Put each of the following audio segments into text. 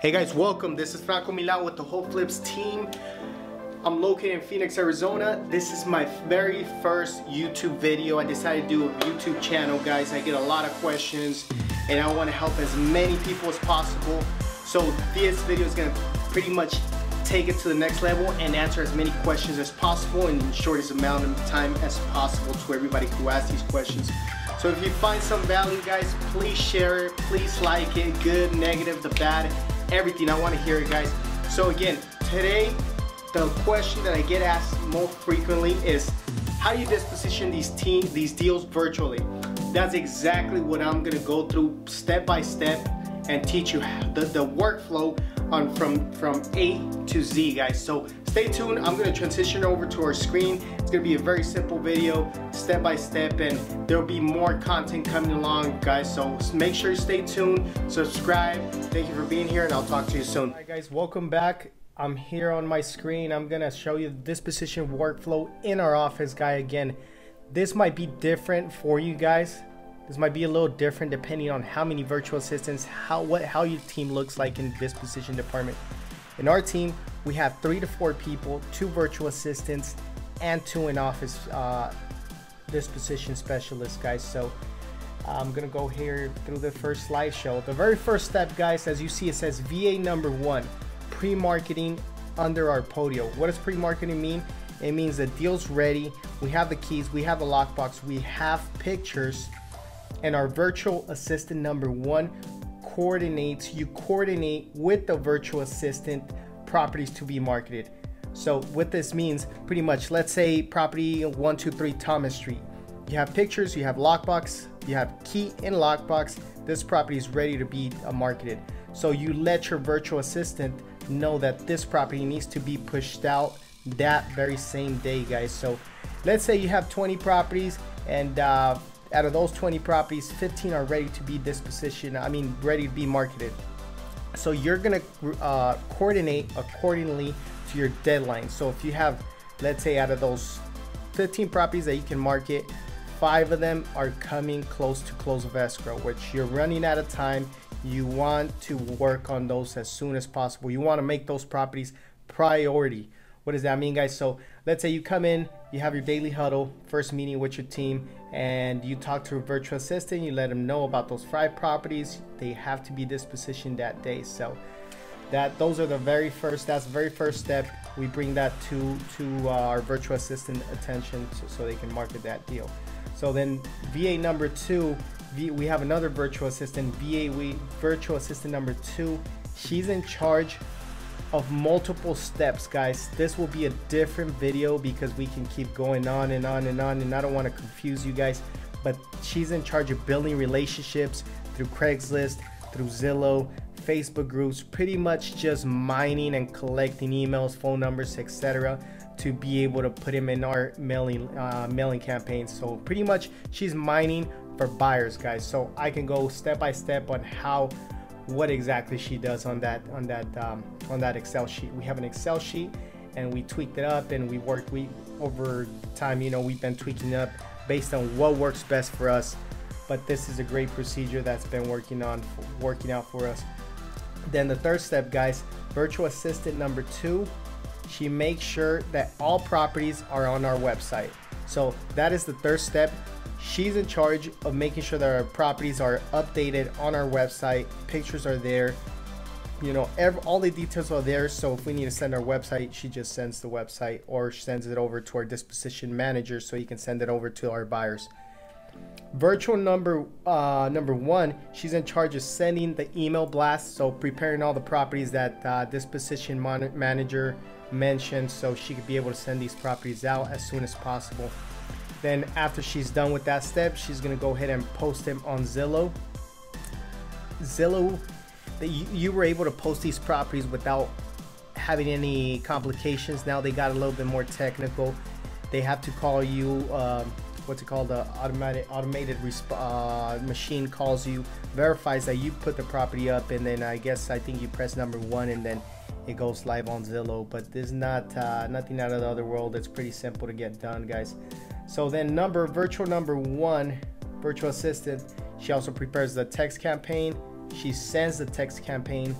Hey guys, welcome. This is Franco Milan with the WholeFlips team. I'm located in Phoenix, Arizona. This is my very first YouTube video. I decided to do a YouTube channel, guys. I get a lot of questions and I want to help as many people as possible. So this video is going to pretty much take it to the next level and answer as many questions as possible in the shortest amount of time as possible to everybody who asks these questions. So if you find some value, guys, please share it, please like it, good, negative, the bad, everything. I want to hear it, guys. So again, today the question that I get asked most frequently is how do you disposition these deals virtually? That's exactly what I'm gonna go through step by step and teach you the workflow on from A to Z, guys. So stay tuned. I'm gonna transition over to our screen. It's gonna be a very simple video, step by step, and there'll be more content coming along, guys. So make sure you stay tuned, subscribe. Thank you for being here, and I'll talk to you soon. All right, guys, welcome back. I'm here on my screen. I'm gonna show you the disposition workflow in our office, guy. Again, this might be different for you guys. This might be a little different depending on how many virtual assistants, how your team looks like in disposition department. In our team, we have 3 to 4 people, 2 virtual assistants, and 2 in-office disposition specialists, guys. So I'm gonna go here through the first slideshow. The very first step, guys, as you see, it says VA number 1. Pre-marketing under our podio. What does pre-marketing mean? It means the deal's ready, we have the keys, we have the lockbox, we have pictures, and our virtual assistant number 1 coordinates, you coordinate with the virtual assistant properties to be marketed. So what this means, pretty much, let's say property 123 Thomas Street. You have pictures, you have lockbox, you have key in lockbox, this property is ready to be marketed. So you let your virtual assistant know that this property needs to be pushed out that very same day, guys. So let's say you have 20 properties, and out of those 20 properties, 15 are ready to be ready to be marketed. So you're gonna coordinate accordingly to your deadline. So if you have, let's say, out of those 15 properties that you can market, 5 of them are coming close to close of escrow, which you're running out of time. You want to work on those as soon as possible. You want to make those properties priority. What does that mean, guys? So let's say you come in, you have your daily huddle, first meeting with your team, and you talk to a virtual assistant, you let them know about those 5 properties. They have to be dispositioned that day. So those are the very first, that's the very first step. We bring that to our virtual assistant attention so they can market that deal. So then VA number 2, we have another virtual assistant, virtual assistant number 2. She's in charge of multiple steps, guys. This will be a different video because we can keep going on and on and on, and I don't want to confuse you guys, but she's in charge of building relationships through Craigslist, through Zillow, Facebook groups, pretty much just mining and collecting emails, phone numbers, etc., to be able to put them in our mailing campaigns. So pretty much she's mining for buyers, guys. So I can go step by step on what exactly she does on that Excel sheet. We have an Excel sheet and we tweaked it up, and over time, we've been tweaking it up based on what works best for us. But this is a great procedure that's been working out for us. Then the third step, guys, virtual assistant number 2, she makes sure that all properties are on our website. So that is the third step. She's in charge of making sure that our properties are updated on our website. Pictures are there, all the details are there. So if we need to send our website, she just sends the website, or sends it over to our disposition manager so he can send it over to our buyers. Virtual number 1, she's in charge of sending the email blast, so preparing all the properties that disposition manager mentioned, so she could be able to send these properties out as soon as possible. Then after she's done with that step, she's gonna go ahead and post them on Zillow. You were able to post these properties without having any complications. Now they got a little bit more technical. They have to call you, what's it called? The automated machine calls you, verifies that you put the property up, and then I think you press number 1 and then it goes live on Zillow. But this is nothing out of the other world. It's pretty simple to get done, guys. So then virtual number 1, virtual assistant, she also prepares the text campaign. She sends the text campaign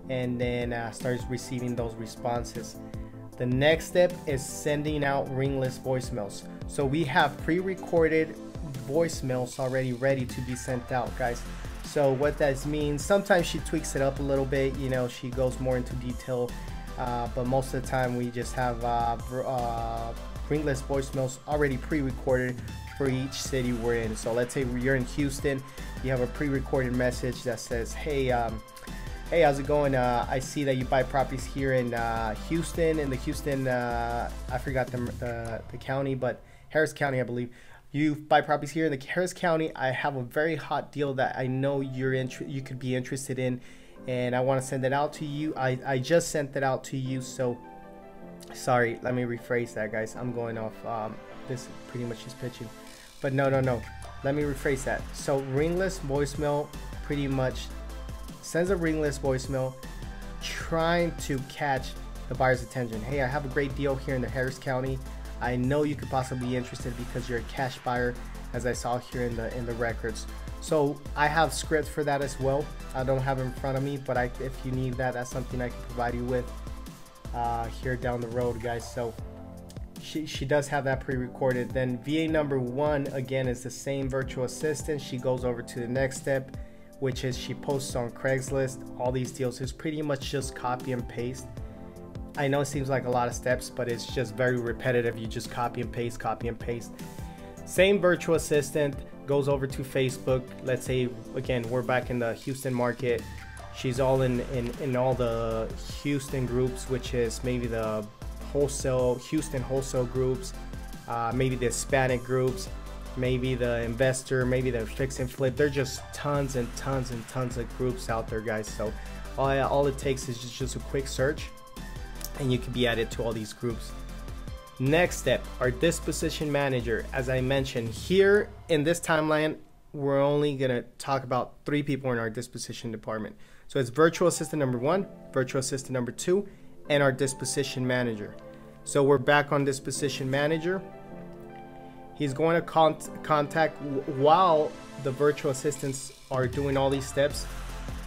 and then starts receiving those responses. The next step is sending out ringless voicemails. So we have pre-recorded voicemails already ready to be sent out, guys. So what that means, sometimes she tweaks it up a little bit, you know, she goes more into detail, but most of the time we just have ringless voicemails already pre-recorded for each city we're in. So let's say you're in Houston, you have a pre-recorded message that says, hey, hey, how's it going? I see that you buy properties here in Houston, in the Houston, I forgot the county, but Harris County, I believe. You buy properties here in the Harris County. I have a very hot deal that I know you could be interested in, and I want to send it out to you. I just sent it out to you, so sorry, let me rephrase that, guys. I'm going off, this pretty much is pitching, but no, let me rephrase that. So ringless voicemail pretty much sends a ringless voicemail trying to catch the buyer's attention. Hey, I have a great deal here in the Harris County. I know you could possibly be interested because you're a cash buyer, as I saw here in the records. So I have scripts for that as well. I don't have it in front of me, but if you need that, that's something I can provide you with here down the road, guys. So she does have that pre-recorded. Then VA number 1 again is the same virtual assistant. She goes over to the next step, which is she posts on Craigslist. All these deals is pretty much just copy and paste. I know it seems like a lot of steps, but it's just very repetitive. You just copy and paste, copy and paste. Same virtual assistant goes over to Facebook. Let's say again we're back in the Houston market. She's all in all the Houston groups, which is maybe the Houston wholesale groups, maybe the Hispanic groups, maybe the investor, maybe the fix and flip. There's just tons and tons and tons of groups out there, guys. So all it takes is just a quick search and you can be added to all these groups. Next step, our disposition manager. As I mentioned here in this timeline, we're only gonna talk about 3 people in our disposition department. So it's virtual assistant number 1, virtual assistant number 2, and our disposition manager. So we're back on disposition manager. He's going to contact, while the virtual assistants are doing all these steps,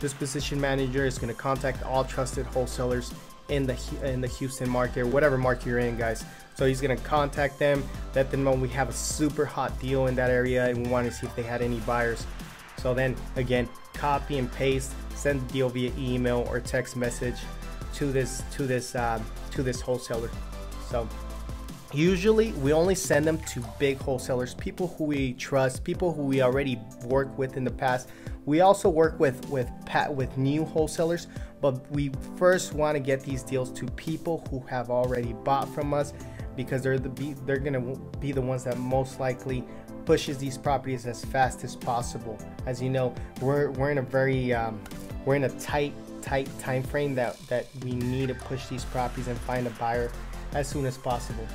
disposition manager is going to contact all trusted wholesalers in the Houston market, or whatever market you're in, guys. So he's going to contact them, let them know we have a super hot deal in that area and we want to see if they had any buyers. So then again, copy and paste, send the deal via email or text message to this wholesaler. So usually we only send them to big wholesalers, people who we trust, people who we already worked with in the past. We also work with new wholesalers, but we first want to get these deals to people who have already bought from us, because they're gonna be the ones that most likely pushes these properties as fast as possible. As you know, we're in a very we're in a tight time frame that we need to push these properties and find a buyer as soon as possible.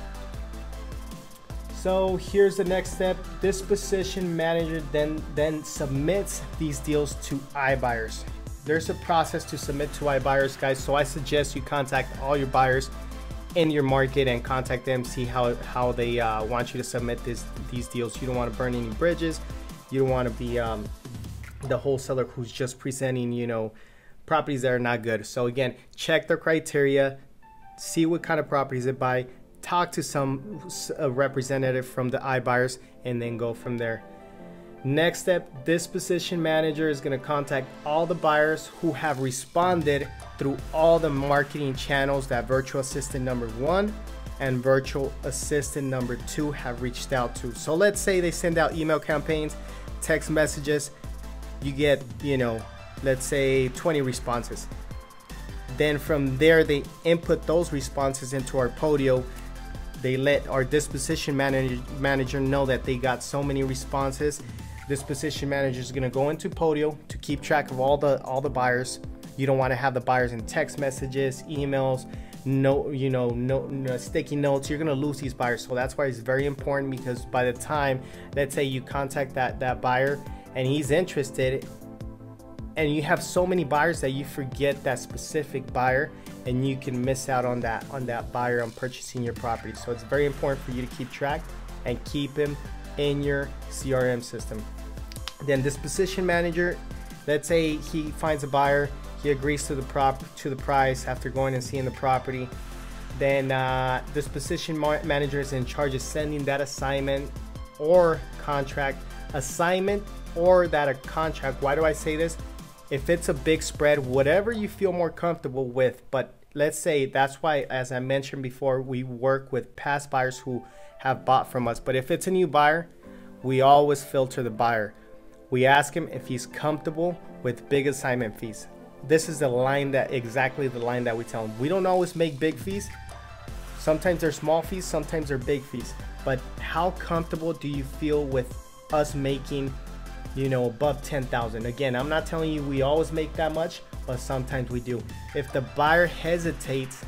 So here's the next step. Disposition manager then submits these deals to iBuyers. There's a process to submit to iBuyers, guys, so I suggest you contact all your buyers in your market and contact them, see how they want you to submit these deals. You don't want to burn any bridges. You don't want to be the wholesaler who's just presenting, you know, properties that are not good. So again, check their criteria, see what kind of properties they buy, talk to a representative from the iBuyers, and then go from there. Next step, disposition manager is going to contact all the buyers who have responded through all the marketing channels that virtual assistant number 1 and virtual assistant number 2 have reached out to. So let's say they send out email campaigns, text messages, you get, you know, let's say 20 responses. Then from there, they input those responses into our Podio. They let our disposition manager know that they got so many responses. Disposition manager is going to go into Podio to keep track of all the buyers. You don't want to have the buyers in text messages, emails, no sticky notes. You're going to lose these buyers. So that's why it's very important, because by the time, let's say you contact that buyer and he's interested, and you have so many buyers that you forget that specific buyer, and you can miss out on that buyer on purchasing your property. So it's very important for you to keep track and keep him in your CRM system. Then disposition manager, let's say he finds a buyer, he agrees to the price after going and seeing the property. Then this position manager is in charge of sending that assignment or contract. Assignment or that a contract. Why do I say this? If it's a big spread, whatever you feel more comfortable with. But let's say that's why, as I mentioned before, we work with past buyers who have bought from us. But if it's a new buyer, we always filter the buyer. We ask him if he's comfortable with big assignment fees. This is the line that exactly the line that we tell him. We don't always make big fees. Sometimes they're small fees, sometimes they're big fees. But how comfortable do you feel with us making, you know, above 10,000? Again, I'm not telling you we always make that much, but sometimes we do. If the buyer hesitates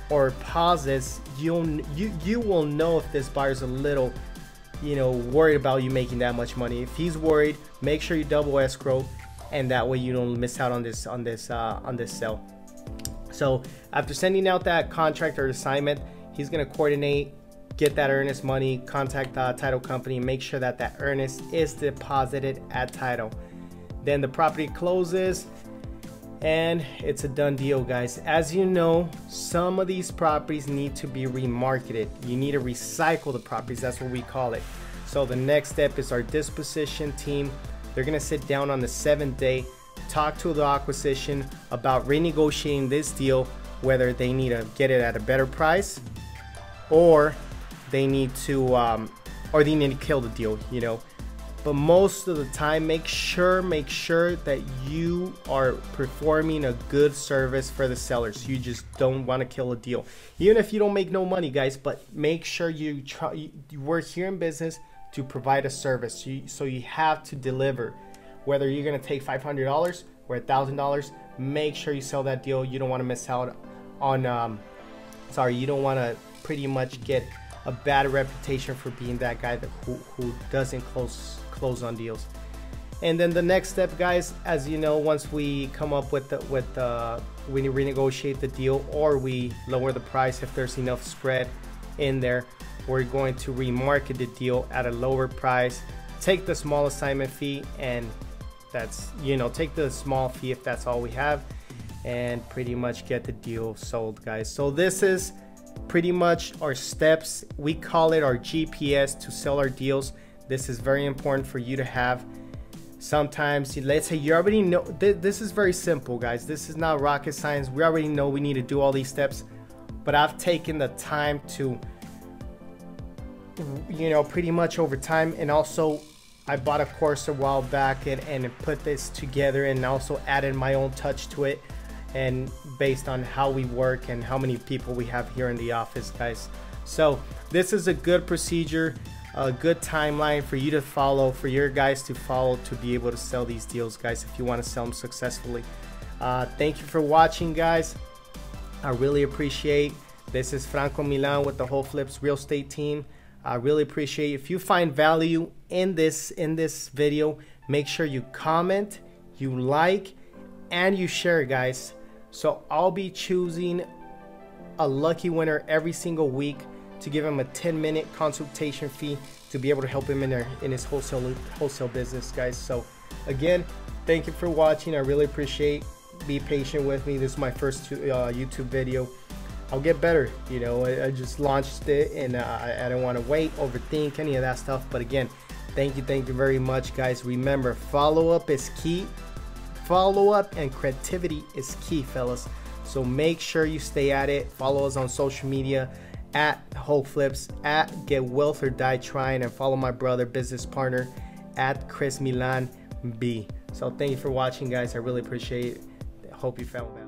or pauses, you will know if this buyer's a little, you know, worried about you making that much money. If he's worried, make sure you double escrow, and that way you don't miss out on this sale. So after sending out that contract or assignment, he's gonna coordinate, get that earnest money, contact the title company, and make sure that that earnest is deposited at title. Then the property closes and it's a done deal, guys. As you know, some of these properties need to be remarketed. You need to recycle the properties, that's what we call it. So the next step is our disposition team. They're gonna sit down on the 7th day, talk to the acquisition about renegotiating this deal, whether they need to get it at a better price or they need to kill the deal, you know. But most of the time, make sure that you are performing a good service for the sellers. You just don't want to kill a deal, even if you don't make no money, guys. But make sure you try. We're here in business to provide a service, so you have to deliver. Whether you're gonna take $500 or $1,000, make sure you sell that deal. You don't want to miss out on. You don't want to pretty much get a bad reputation for being that guy who doesn't close on deals. And then the next step, guys, as you know, once we come up with we renegotiate the deal or we lower the price if there's enough spread in there, we're going to remarket the deal at a lower price, take the small assignment fee, and that's, you know, take the small fee if that's all we have, and pretty much get the deal sold, guys. So this is pretty much our steps. We call it our GPS to sell our deals. This is very important for you to have. Sometimes, let's say you already know, this is very simple, guys. This is not rocket science. We already know we need to do all these steps, but I've taken the time to, you know, pretty much over time. And also I bought a course a while back and put this together and also added my own touch to it, and based on how we work and how many people we have here in the office, guys. So this is a good procedure, a good timeline for you to follow, for your guys to follow, to be able to sell these deals, guys, if you want to sell them successfully. Thank you for watching, guys. I really appreciate. This is Franco Milan with the WholeFlips real estate team. I really appreciate it. If you find value in this video, make sure you comment, you like, and you share, guys. So I'll be choosing a lucky winner every single week to give him a 10-minute consultation fee to be able to help him in his wholesale business, guys. So again, thank you for watching. I really appreciate. Be patient with me. This is my first YouTube video. I'll get better, you know. I just launched it, and I don't want to wait, overthink any of that stuff. But again, thank you very much, guys. Remember, follow-up is key. Follow-up and creativity is key, fellas. So make sure you stay at it. Follow us on social media at WholeFlips, at Get Wealth or Die Trying, and follow my brother, business partner, at Chris Milan B. So thank you for watching, guys. I really appreciate it. Hope you found that.